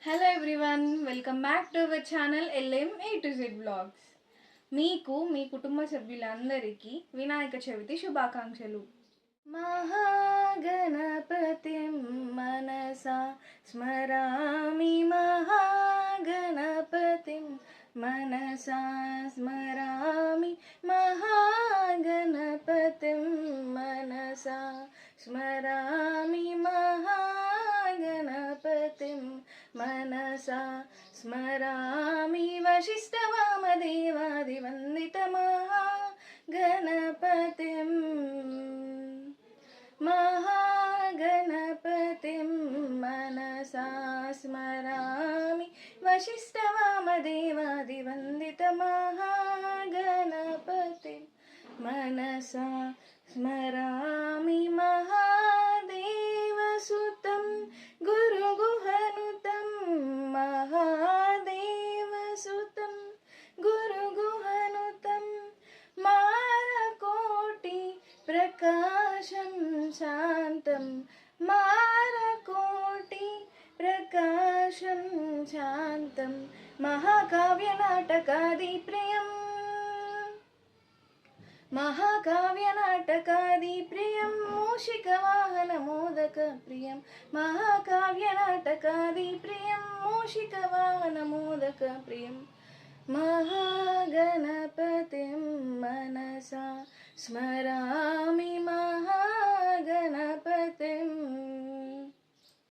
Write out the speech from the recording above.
Hello everyone, welcome back to our channel LM A to Z blogs. మీకు మీ కుటుంబ సభ్యులందరికీ వినాయక చవితి శుభాకాంక్షలు. మహాగణపతిం మనసా స్మరామి, మహాగణపతిం మనసా స్మరామి, మహాగణపతిం మనసా స్మరామి, మహాగణపతిం మనసా స్మరామి. వశిష్ఠవామదేవాదివందితమహాగణపతిం महागणपतिं मनसा स्मरामि, वशिष्ठवामदेवादिवन्दितमहागणपतिं मनसा स्मरामि. महादेवसुतं गुरुगुहनुतं, महादेवसुतं गुरुगुहनुतं, मारकोटि प्रकाशं शान्तं, मारकोटि प्रकाशं शान्तं, महाकाव्यनाटकादिप्रियं, महाकाव्यनाटकादिप्रियं, मूषिकवाहनमोदकप्रियं, महाकाव्यनाटकादिप्रियं, मूषिकवाहनमोदकप्रियं, महागणपतिं मनसा स्मरामि,